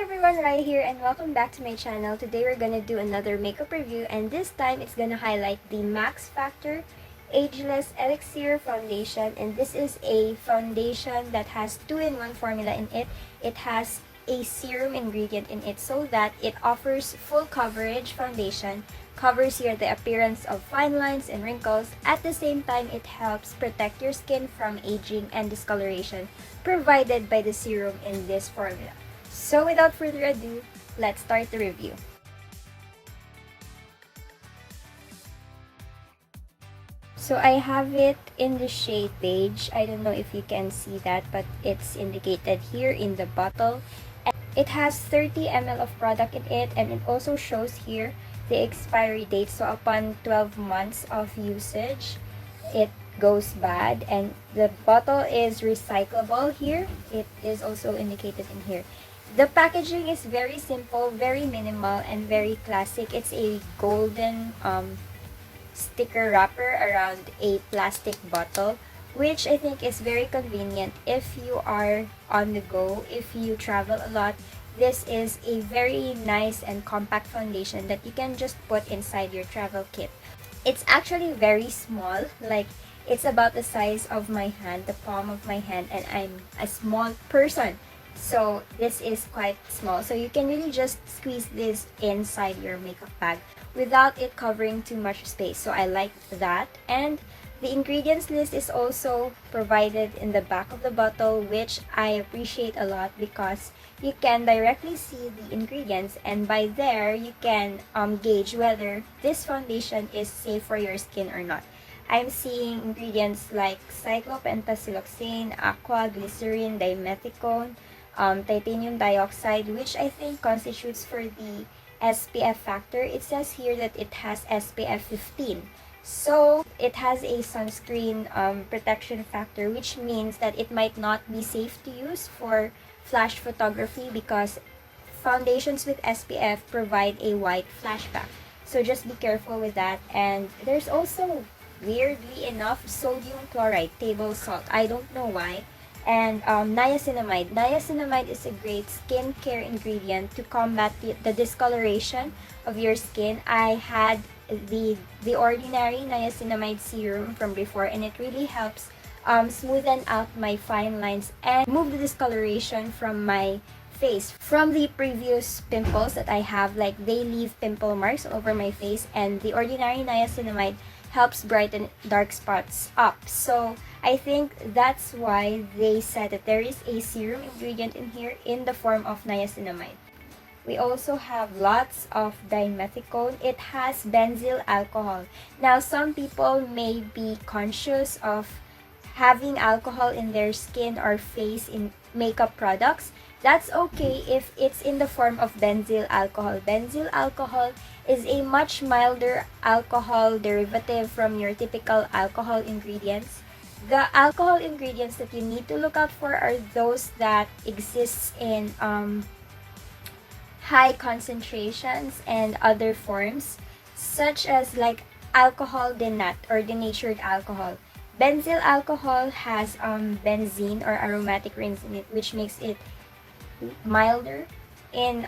Hi everyone, right here and welcome back to my channel. Today we're gonna do another makeup review and this time it's gonna highlight the Max Factor Ageless Elixir foundation, and this is a foundation that has 2-in-1 formula in it. It has a serum ingredient in it so that it offers full coverage foundation, covers here the appearance of fine lines and wrinkles. At the same time, it helps protect your skin from aging and discoloration provided by the serum in this formula. So without further ado, let's start the review. So I have it in the shade beige. I don't know if you can see that, but it's indicated here in the bottle. And it has 30 ml of product in it, and it also shows here the expiry date. So upon 12 months of usage, it goes bad, and the bottle is recyclable here. It is also indicated in here. The packaging is very simple, very minimal, and very classic. It's a golden sticker wrapper around a plastic bottle, which I think is very convenient if you are on the go, if you travel a lot. This is a very nice and compact foundation that you can just put inside your travel kit. It's actually very small, like it's about the size of my hand, the palm of my hand, and I'm a small person. So this is quite small, so you can really just squeeze this inside your makeup bag without it covering too much space. So I like that. And the ingredients list is also provided in the back of the bottle, which I appreciate a lot because you can directly see the ingredients, and by there you can gauge whether this foundation is safe for your skin or not. I'm seeing ingredients like cyclopentasiloxane, aqua, glycerin, dimethicone, titanium dioxide, which I think constitutes for the SPF factor. It says here that it has SPF 15. So it has a sunscreen protection factor, which means that it might not be safe to use for flash photography because foundations with SPF provide a white flashback. So just be careful with that. And there's also, weirdly enough, sodium chloride, table salt. I don't know why. And niacinamide. Niacinamide is a great skincare ingredient to combat the discoloration of your skin. I had the ordinary niacinamide serum from before, and it really helps smoothen out my fine lines and remove the discoloration from my face. From the previous pimples that I have, like they leave pimple marks all over my face, and the ordinary niacinamide helps brighten dark spots up. So I think that's why they said that there is a serum ingredient in here in the form of niacinamide. We also have lots of dimethicone. It has benzyl alcohol. Now some people may be conscious of having alcohol in their skin or face in makeup products. That's okay if it's in the form of benzyl alcohol. Benzyl alcohol is a much milder alcohol derivative from your typical alcohol ingredients. The alcohol ingredients that you need to look out for are those that exist in high concentrations and other forms, such as like alcohol denat or denatured alcohol. Benzyl alcohol has benzene or aromatic rings in it, which makes it milder in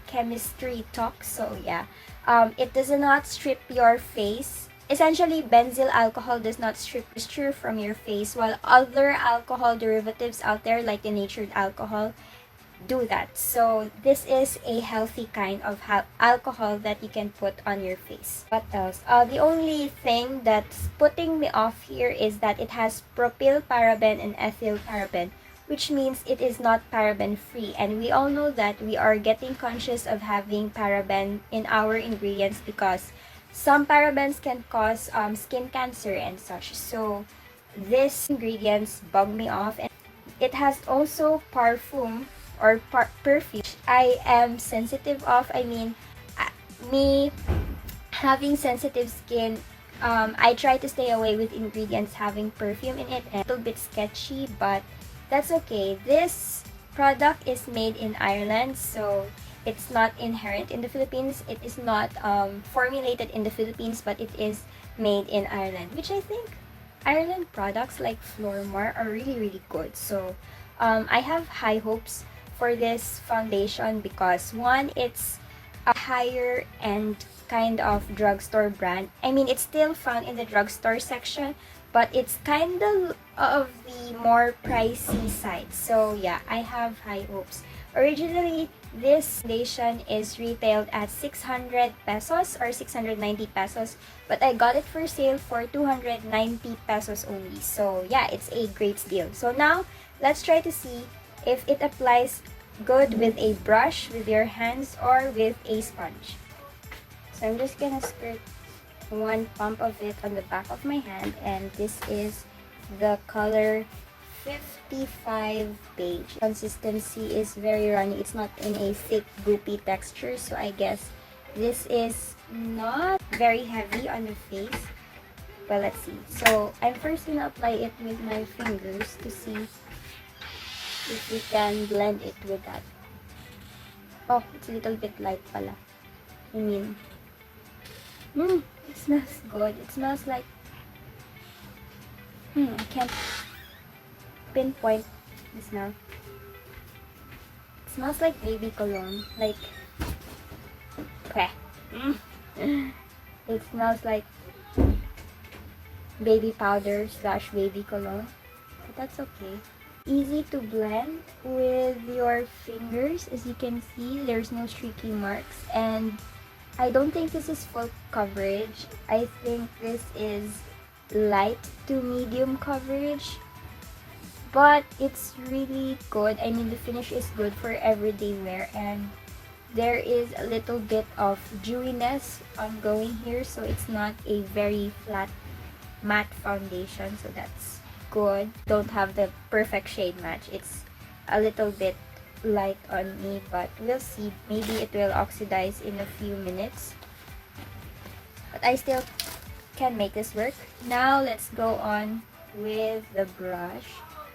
chemistry talk. So yeah, it does not strip your face. Essentially, benzyl alcohol does not strip moisture from your face, while other alcohol derivatives out there like denatured alcohol do that. So this is a healthy kind of alcohol that you can put on your face. What else? The only thing that's putting me off here is that it has propyl paraben and ethyl paraben, which means it is not paraben free. And we all know that we are getting conscious of having paraben in our ingredients because some parabens can cause skin cancer and such. So these ingredients bug me off. And it has also parfum or perfume. I am sensitive of. I mean, me having sensitive skin, I try to stay away with ingredients having perfume in it. And a little bit sketchy, but that's okay. This product is made in Ireland, so it's not inherent in the Philippines. It is not formulated in the Philippines, but it is made in Ireland, which I think Ireland products like Flormar are really good. So I have high hopes for this foundation because one, it's a higher end kind of drugstore brand. I mean, it's still found in the drugstore section, but it's kind of the more pricey side. So yeah, I have high hopes. Originally, this foundation is retailed at 600 pesos or 690 pesos, but I got it for sale for 290 pesos only. So yeah, it's a great deal. So now, let's try to see if it applies good with a brush, with your hands, or with a sponge. So I'm just gonna squirt one pump of it on the back of my hand, and this is the color 55 beige. Consistency is very runny. It's not in a thick goopy texture, so I guess this is not very heavy on the face. Well, let's see. So I'm first gonna apply it with my fingers to see if we can blend it with that. Oh, it's a little bit light pala. I mean, it smells good. It smells like, I can't pinpoint the smell. It smells like baby cologne. Like, it smells like baby powder slash baby cologne. But that's okay. Easy to blend with your fingers. As you can see, there's no streaky marks, and I don't think this is full coverage. I think this is light to medium coverage, but it's really good. I mean, the finish is good for everyday wear, and there is a little bit of dewiness ongoing here, so it's not a very flat matte foundation, so that's good. Don't have the perfect shade match. It's a little bit light on me, but we'll see. Maybe it will oxidize in a few minutes, but I still can make this work. Now let's go on with the brush.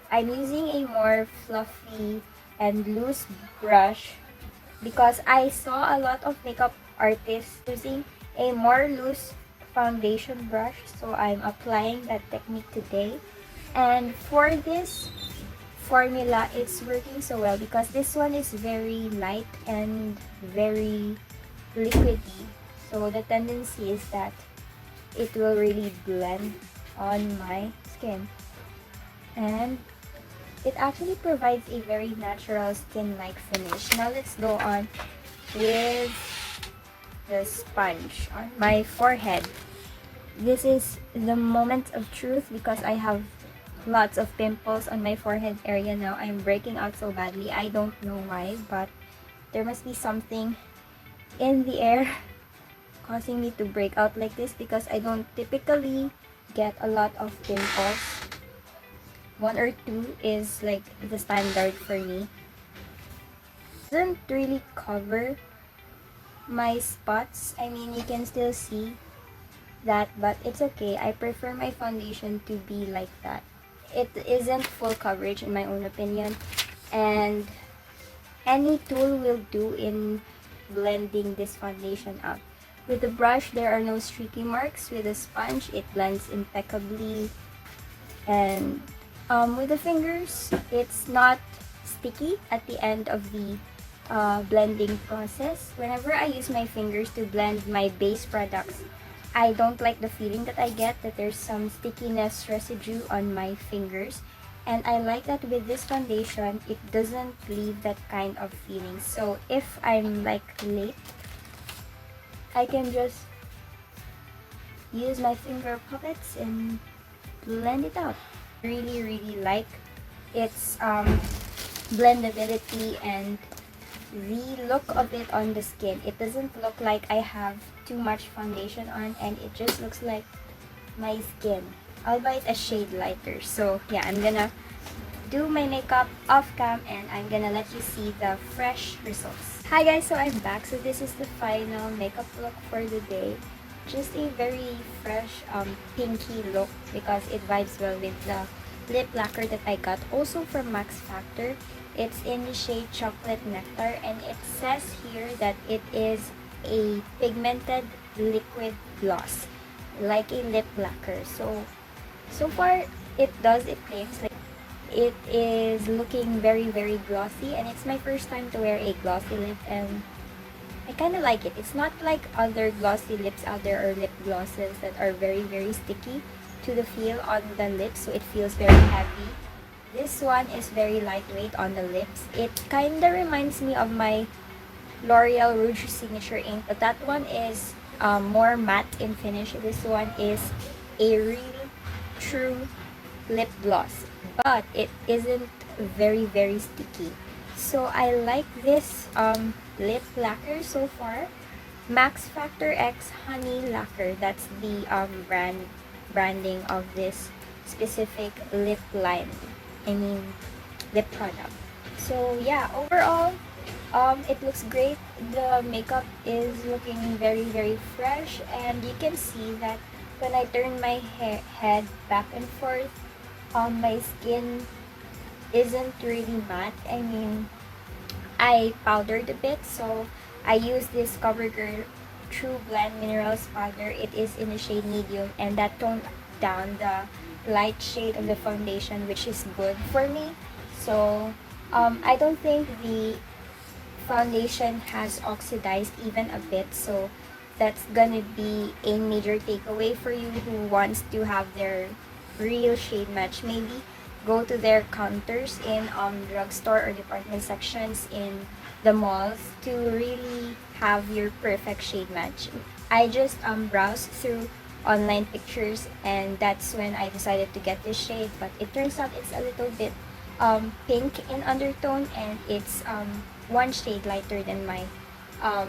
I'm using a more fluffy and loose brush because I saw a lot of makeup artists using a more loose foundation brush, so I'm applying that technique today. And for this formula, it's working so well because this one is very light and very liquidy, so the tendency is that it will really blend on my skin, and it actually provides a very natural skin-like finish. Now let's go on with the sponge on my forehead. This is the moment of truth because I have lots of pimples on my forehead area now. I'm breaking out so badly. I don't know why, but there must be something in the air causing me to break out like this because I don't typically get a lot of pimples. 1 or 2 is like the standard for me. Doesn't really cover my spots. I mean, you can still see that, but it's okay. I prefer my foundation to be like that. It isn't full coverage in my own opinion, and any tool will do in blending this foundation out. With the brush, there are no streaky marks. With the sponge, it blends impeccably, and with the fingers, it's not sticky at the end of the blending process. Whenever I use my fingers to blend my base products, I don't like the feeling that I get, that there's some stickiness residue on my fingers. And I like that with this foundation, it doesn't leave that kind of feeling. So if I'm like late, I can just use my finger puppets and blend it out. Really like its blendability and the look of it on the skin. It doesn't look like I have too much foundation on, and it just looks like my skin, albeit a shade lighter. So yeah, I'm gonna do my makeup off cam and I'm gonna let you see the fresh results. Hi guys, so I'm back. So this is the final makeup look for the day. Just a very fresh pinky look because it vibes well with the lip lacquer that I got also from Max Factor. It's in the shade Chocolate Nectar, and it says here that it is a pigmented liquid gloss, like a lip lacquer. So far it claims like it is looking very glossy, and it's my first time to wear a glossy lip, and I kind of like it. It's not like other glossy lips out there or lip glosses that are very sticky to the feel on the lips, so it feels very heavy. This one is very lightweight on the lips. It kind of reminds me of my L'Oreal Rouge Signature ink, but that one is more matte in finish. This one is a real true lip gloss, but it isn't very sticky. So I like this lip lacquer so far. Max Factor X Honey Lacquer. That's the branding of this specific lip line. I mean lip product. So yeah, overall, it looks great. The makeup is looking very fresh, and you can see that when I turn my head back and forth, my skin isn't really matte. I mean, I powdered a bit, so I use this CoverGirl True Blend Minerals powder. It is in the shade medium, and that toned down the light shade of the foundation, which is good for me. So I don't think the foundation has oxidized even a bit, so that's gonna be a major takeaway for you who wants to have their real shade match. Maybe go to their counters in drugstore or department sections in the malls to really have your perfect shade match. I just browsed through online pictures, and that's when I decided to get this shade, but it turns out it's a little bit pink in undertone, and it's one shade lighter than my um,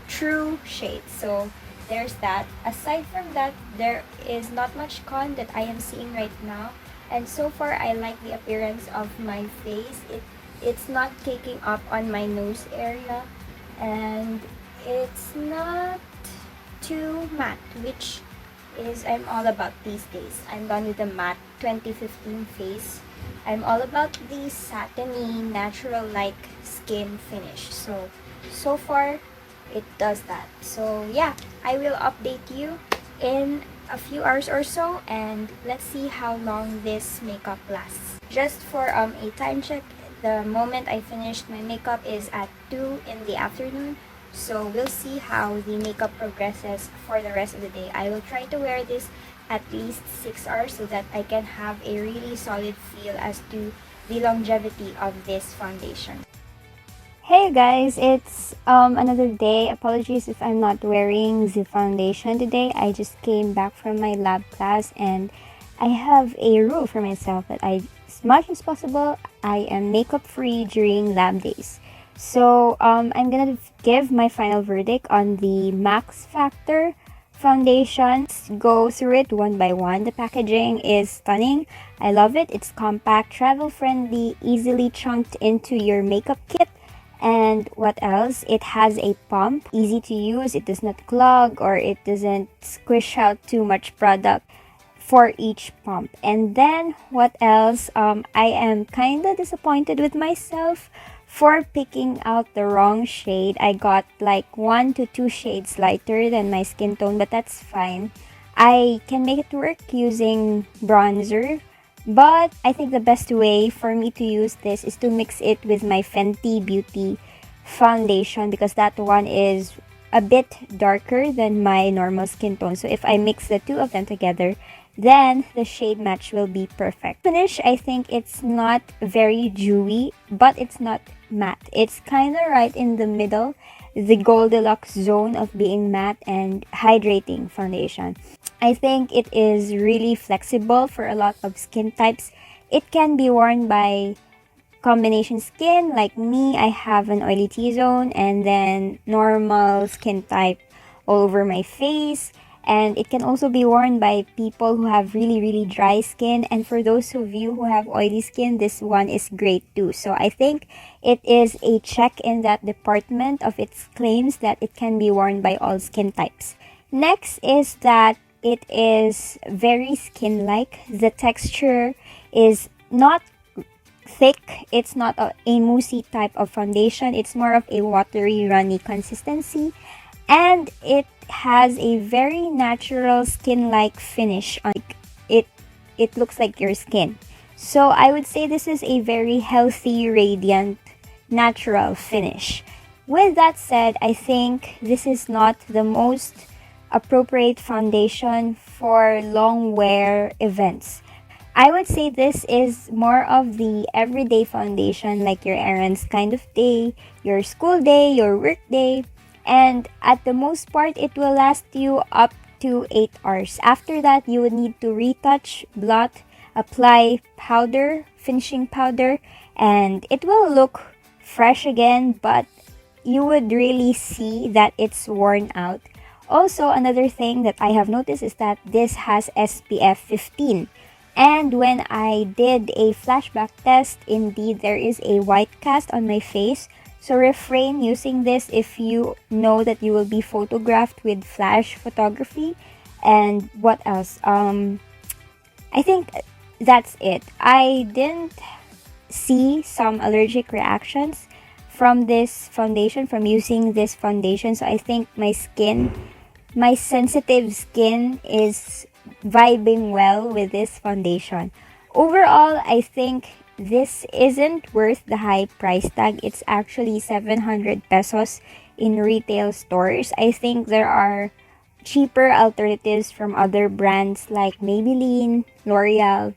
true shade. So there's that. Aside from that, there is not much con that I am seeing right now, and so far I like the appearance of my face. It's not caking up on my nose area, and it's not too matte, which is I'm all about these days. I'm done with the matte 2015 face. I'm all about the satiny, natural like skin finish. So far it does that. So yeah, I will update you in a few hours or so, and let's see how long this makeup lasts. Just for a time check, the moment I finished my makeup is at 2 in the afternoon. So we'll see how the makeup progresses for the rest of the day. I will try to wear this at least 6 hours so that I can have a really solid feel as to the longevity of this foundation. Hey guys, it's another day. Apologies if I'm not wearing the foundation today. I just came back from my lab class, and I have a rule for myself that as much as possible, I am makeup free during lab days. So I'm gonna give my final verdict on the Max Factor foundation. Let's go through it one by one. The packaging is stunning. I love it. It's compact, travel friendly, easily chunked into your makeup kit. And what else? It has a pump, easy to use. It does not clog, or it doesn't squish out too much product for each pump. And then what else? I am kind of disappointed with myself for picking out the wrong shade. I got like 1 to 2 shades lighter than my skin tone, but that's fine. I can make it work using bronzer, but I think the best way for me to use this is to mix it with my Fenty Beauty foundation, because that one is a bit darker than my normal skin tone. So if I mix the two of them together, then the shade match will be perfect. Finish, I think it's not very dewy, but it's not matte. It's kind of right in the middle, the Goldilocks zone of being matte and hydrating foundation. I think it is really flexible for a lot of skin types. It can be worn by combination skin like me. I have an oily T-zone and then normal skin type all over my face. And it can also be worn by people who have really dry skin. And for those of you who have oily skin, this one is great too. So I think it is a check in that department of its claims that it can be worn by all skin types. Next is that it is very skin-like. The texture is not thick. It's not a moussey type of foundation. It's more of a watery, runny consistency. And it has a very natural skin-like finish on it. It looks like your skin. So I would say this is a very healthy, radiant, natural finish. With that said, I think this is not the most appropriate foundation for long wear events. I would say this is more of the everyday foundation, like your errands kind of day, your school day, your work day, and at the most part, it will last you up to 8 hours. After that, you would need to retouch, blot, apply powder, finishing powder, and it will look fresh again, but you would really see that it's worn out. Also, another thing that I have noticed is that this has SPF 15. And when I did a flashback test, indeed there is a white cast on my face. So refrain using this if you know that you will be photographed with flash photography. And what else? I think that's it. I didn't see some allergic reactions from this foundation, from using this foundation. So I think my sensitive skin is vibing well with this foundation. Overall, I think this isn't worth the high price tag. It's actually 700 pesos in retail stores. I think there are cheaper alternatives from other brands like Maybelline, L'Oreal,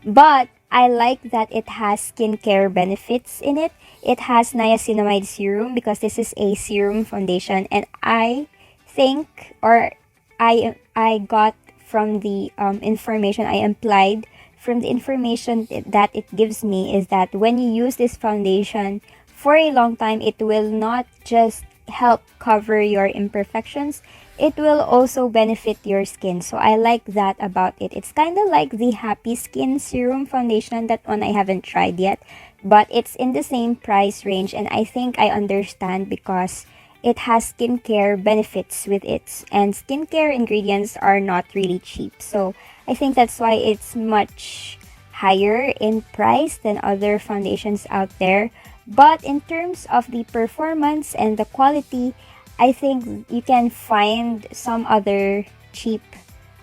but I like that it has skincare benefits in it. It has niacinamide serum because this is a serum foundation, and I think, or I got from the information I implied from the information that it gives me is that when you use this foundation for a long time, it will not just help cover your imperfections, it will also benefit your skin. So I like that about it. It's kind of like the Happy Skin Serum Foundation. That one I haven't tried yet, but it's in the same price range, and I think I understand because it has skincare benefits with it, and skincare ingredients are not really cheap. So I think that's why it's much higher in price than other foundations out there. But in terms of the performance and the quality, I think you can find some other cheap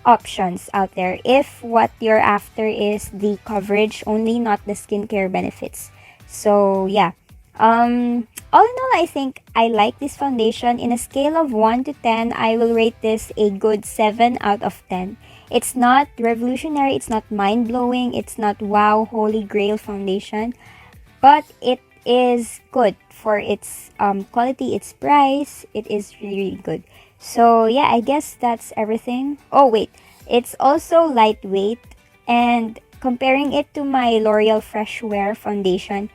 options out there if what you're after is the coverage only, not the skincare benefits. So yeah. All in all, I think I like this foundation. In a scale of 1 to 10, I will rate this a good 7 out of 10. It's not revolutionary, it's not mind-blowing, it's not wow, holy grail foundation, but it is good for its quality, its price. It is really, really good. So yeah, I guess that's everything. Oh wait, it's also lightweight, and comparing it to my L'Oreal Fresh Wear foundation,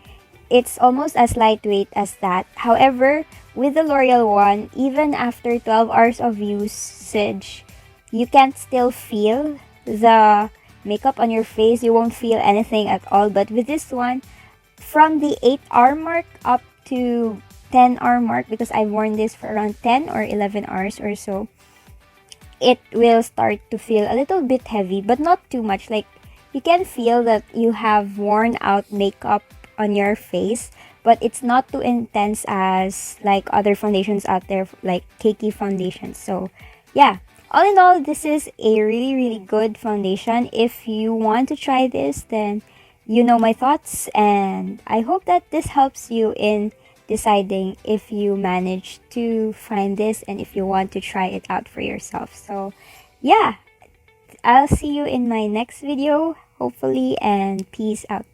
it's almost as lightweight as that. However, with the L'Oreal one, even after 12 hours of usage, you can still feel the makeup on your face. You won't feel anything at all. But with this one, from the 8-hour mark up to 10-hour mark, because I've worn this for around 10 or 11 hours or so, it will start to feel a little bit heavy, but not too much. Like, you can feel that you have worn out makeup on your face, but it's not too intense as like other foundations out there, like cakey foundations. So yeah, all in all, this is a really, really good foundation. If you want to try this, then you know my thoughts, and I hope that this helps you in deciding if you manage to find this and if you want to try it out for yourself. So yeah, I'll see you in my next video, hopefully, and peace out.